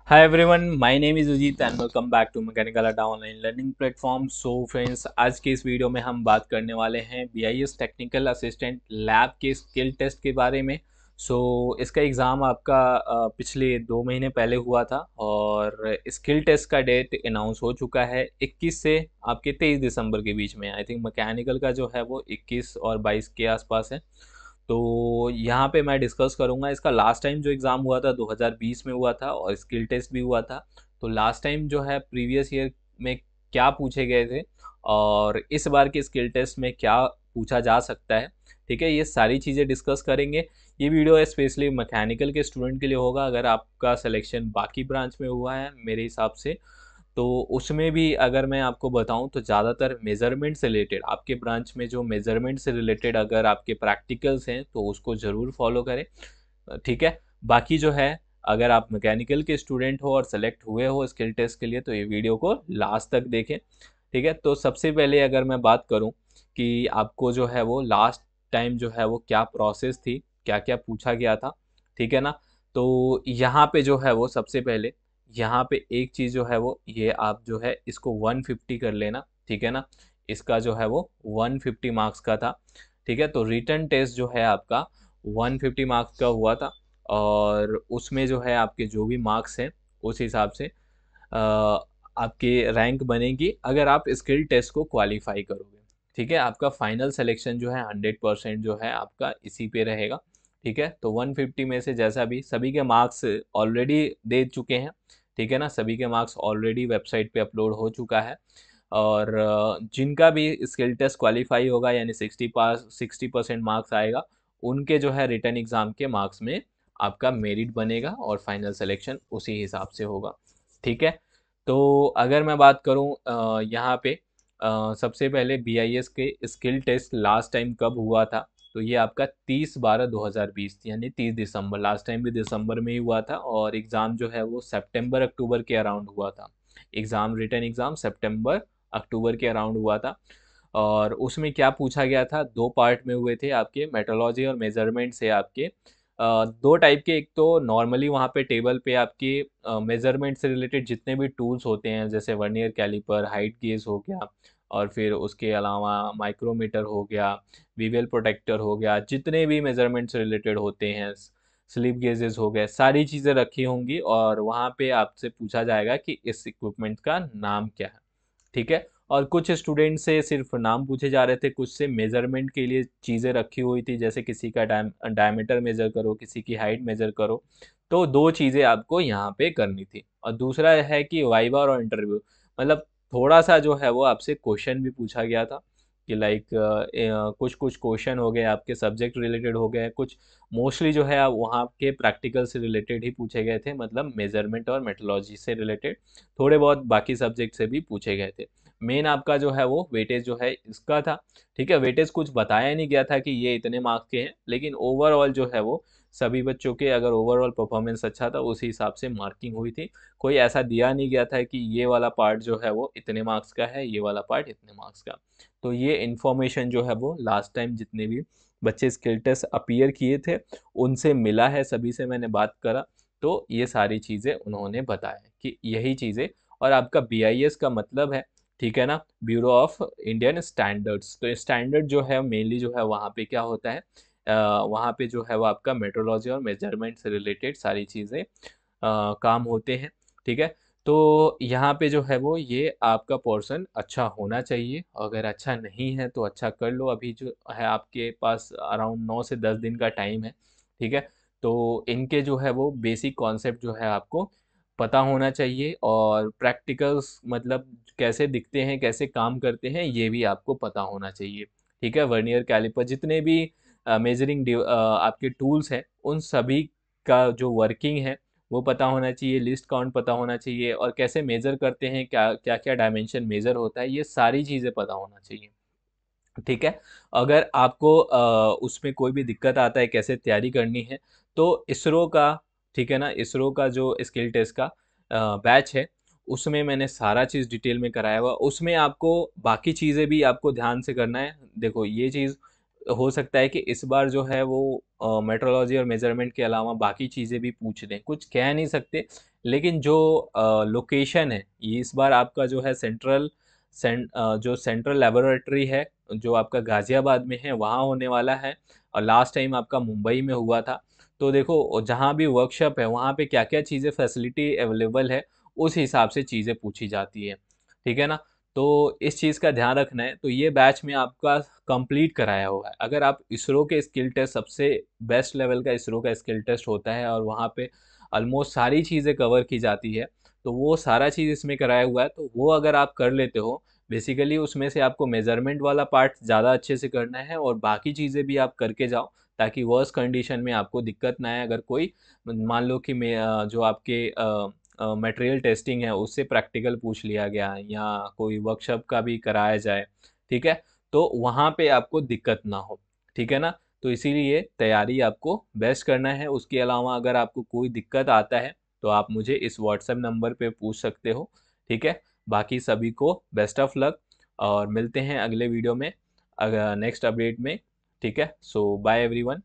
Hi everyone, my name is Ajit and welcome back to Mechanical Adda online learning platform. So friends, आज के इस video में हम बात करने वाले हैं BIS टेक्निकल असिस्टेंट लैब के स्किल टेस्ट के बारे में। इसका एग्ज़ाम आपका पिछले 2 महीने पहले हुआ था और स्किल टेस्ट का डेट अनाउंस हो चुका है 21 से आपके 23 दिसंबर के बीच में। आई थिंक मैकेनिकल का जो है वो 21 और 22 के आसपास है। तो यहाँ पे मैं डिस्कस करूँगा इसका लास्ट टाइम जो एग्ज़ाम हुआ था 2020 में हुआ था और स्किल टेस्ट भी हुआ था। तो लास्ट टाइम जो है प्रीवियस ईयर में क्या पूछे गए थे और इस बार के स्किल टेस्ट में क्या पूछा जा सकता है, ठीक है, ये सारी चीज़ें डिस्कस करेंगे। ये वीडियो स्पेशली मैकेनिकल के स्टूडेंट के लिए होगा। अगर आपका सिलेक्शन बाकी ब्रांच में हुआ है मेरे हिसाब से, तो उसमें भी अगर मैं आपको बताऊं तो ज़्यादातर मेज़रमेंट से रिलेटेड, आपके ब्रांच में जो मेज़रमेंट से रिलेटेड अगर आपके प्रैक्टिकल्स हैं तो उसको ज़रूर फॉलो करें, ठीक है। बाकी जो है, अगर आप मैकेनिकल के स्टूडेंट हो और सेलेक्ट हुए हो स्किल टेस्ट के लिए तो ये वीडियो को लास्ट तक देखें, ठीक है। तो सबसे पहले अगर मैं बात करूं कि आपको जो है वो लास्ट टाइम जो है वो क्या प्रोसेस थी, क्या क्या पूछा गया था, ठीक है ना। तो यहाँ पे जो है वो सबसे पहले यहाँ पे एक चीज़ जो है वो ये आप जो है इसको 150 कर लेना, ठीक है ना। इसका जो है वो 150 मार्क्स का था, ठीक है। तो रिटर्न टेस्ट जो है आपका 150 मार्क्स का हुआ था और उसमें जो है आपके जो भी मार्क्स हैं उस हिसाब से आपकी रैंक बनेगी अगर आप स्किल टेस्ट को क्वालिफाई करोगे, ठीक है। आपका फाइनल सिलेक्शन जो है 100% जो है आपका इसी पे रहेगा, ठीक है। तो 150 में से जैसा भी सभी के मार्क्स ऑलरेडी दे चुके हैं, ठीक है ना, सभी के मार्क्स ऑलरेडी वेबसाइट पे अपलोड हो चुका है और जिनका भी स्किल टेस्ट क्वालिफाई होगा यानी 60% मार्क्स आएगा, उनके जो है रिटर्न एग्ज़ाम के मार्क्स में आपका मेरिट बनेगा और फाइनल सिलेक्शन उसी हिसाब से होगा, ठीक है। तो अगर मैं बात करूं यहाँ पे सबसे पहले BIS के स्किल टेस्ट लास्ट टाइम कब हुआ था, तो ये आपका 30/12/2020 यानी 30 दिसंबर, लास्ट टाइम भी दिसंबर में ही हुआ था और एग्ज़ाम जो है वो सितंबर अक्टूबर के अराउंड हुआ था। एग्ज़ाम रिटर्न एग्ज़ाम सितंबर अक्टूबर के अराउंड हुआ था और उसमें क्या पूछा गया था, दो पार्ट में हुए थे आपके, मेट्रोलॉजी और मेजरमेंट से आपके दो टाइप के। एक तो नॉर्मली वहाँ पे टेबल पे आपके मेजरमेंट से रिलेटेड जितने भी टूल्स होते हैं जैसे वर्नियर कैलिपर, हाइट गेज हो गया और फिर उसके अलावा माइक्रोमीटर हो गया, वीवेल प्रोटेक्टर हो गया, जितने भी मेजरमेंट से रिलेटेड होते हैं, स्लिप गेजेस हो गए, सारी चीज़ें रखी होंगी और वहाँ पे आपसे पूछा जाएगा कि इस इक्विपमेंट का नाम क्या है, ठीक है। और कुछ स्टूडेंट से सिर्फ नाम पूछे जा रहे थे, कुछ से मेजरमेंट के लिए चीज़ें रखी हुई थी जैसे किसी का डायमीटर मेजर करो, किसी की हाइट मेजर करो। तो दो चीज़ें आपको यहाँ पे करनी थी और दूसरा है कि वाइवा और इंटरव्यू, मतलब थोड़ा सा जो है वो आपसे क्वेश्चन भी पूछा गया था कि लाइक कुछ कुछ क्वेश्चन हो गए आपके सब्जेक्ट रिलेटेड हो गए, कुछ मोस्टली जो है वहाँ के प्रैक्टिकल से रिलेटेड ही पूछे गए थे, मतलब मेजरमेंट और मेट्रोलॉजी से रिलेटेड, थोड़े बहुत बाकी सब्जेक्ट से भी पूछे गए थे। मेन आपका जो है वो वेटेज जो है इसका था, ठीक है। वेटेज कुछ बताया नहीं गया था कि ये इतने मार्क्स के हैं, लेकिन ओवरऑल जो है वो सभी बच्चों के अगर ओवरऑल परफॉर्मेंस अच्छा था उसी हिसाब से मार्किंग हुई थी। कोई ऐसा दिया नहीं गया था कि ये वाला पार्ट जो है वो इतने मार्क्स का है, ये वाला पार्ट इतने मार्क्स का। तो ये इन्फॉर्मेशन जो है वो लास्ट टाइम जितने भी बच्चे स्किल टेस्ट अपीयर किए थे उनसे मिला है, सभी से मैंने बात करा, तो ये सारी चीज़ें उन्होंने बताया कि यही चीज़ें। और आपका BIS का मतलब है, ठीक है ना, ब्यूरो ऑफ इंडियन स्टैंडर्ड्स। तो स्टैंडर्ड जो है मेनली जो है वहाँ पे क्या होता है, वहाँ पे जो है वो आपका मेट्रोलॉजी और मेजरमेंट से रिलेटेड सारी चीज़ें काम होते हैं, ठीक है। तो यहाँ पे जो है वो ये आपका पोर्शन अच्छा होना चाहिए, अगर अच्छा नहीं है तो अच्छा कर लो, अभी जो है आपके पास अराउंड 9 से 10 दिन का टाइम है, ठीक है। तो इनके जो है वो बेसिक कॉन्सेप्ट जो है आपको पता होना चाहिए और प्रैक्टिकल्स मतलब कैसे दिखते हैं, कैसे काम करते हैं, ये भी आपको पता होना चाहिए, ठीक है। वर्नियर कैलिपर जितने भी मेजरिंग आपके टूल्स हैं उन सभी का जो वर्किंग है वो पता होना चाहिए, लिस्ट काउंट पता होना चाहिए और कैसे मेज़र करते हैं, क्या क्या क्या डायमेंशन मेज़र होता है, ये सारी चीज़ें पता होना चाहिए, ठीक है। अगर आपको उसमें कोई भी दिक्कत आता है कैसे तैयारी करनी है, तो इसरो का, ठीक है ना, इसरो का जो स्किल टेस्ट का बैच है उसमें मैंने सारा चीज़ डिटेल में कराया हुआ, उसमें आपको बाकी चीज़ें भी आपको ध्यान से करना है। देखो ये चीज़ हो सकता है कि इस बार जो है वो मेट्रोलॉजी और मेजरमेंट के अलावा बाकी चीज़ें भी पूछ दें, कुछ कह नहीं सकते। लेकिन जो लोकेशन है, ये इस बार आपका जो है जो सेंट्रल लेबोरेटरी है, जो आपका गाज़ियाबाद में है, वहाँ होने वाला है। और लास्ट टाइम आपका मुंबई में हुआ था। तो देखो, जहाँ भी वर्कशॉप है वहाँ पे क्या क्या चीज़ें फैसिलिटी अवेलेबल है, उस हिसाब से चीज़ें पूछी जाती है। ठीक है ना? तो इस चीज़ का ध्यान रखना है। तो ये बैच में आपका कंप्लीट कराया हुआ है। अगर आप इसरो के स्किल टेस्ट, सबसे बेस्ट लेवल का इसरो का स्किल टेस्ट होता है और वहाँ पे ऑलमोस्ट सारी चीज़ें कवर की जाती है, तो वो सारा चीज़ इसमें कराया हुआ है। तो वो अगर आप कर लेते हो, बेसिकली उसमें से आपको मेजरमेंट वाला पार्ट ज़्यादा अच्छे से करना है और बाकी चीज़ें भी आप करके जाओ, ताकि वर्स्ट कंडीशन में आपको दिक्कत ना आए। अगर कोई मान लो कि जो आपके मटेरियल टेस्टिंग है उससे प्रैक्टिकल पूछ लिया गया या कोई वर्कशॉप का भी कराया जाए, ठीक है, तो वहाँ पे आपको दिक्कत ना हो। ठीक है ना? तो इसीलिए तैयारी आपको बेस्ट करना है। उसके अलावा अगर आपको कोई दिक्कत आता है तो आप मुझे इस व्हाट्सएप नंबर पे पूछ सकते हो। ठीक है? बाकी सभी को बेस्ट ऑफ लक, और मिलते हैं अगले वीडियो में, अगर नेक्स्ट अपडेट में। ठीक है? सो बाय एवरीवन।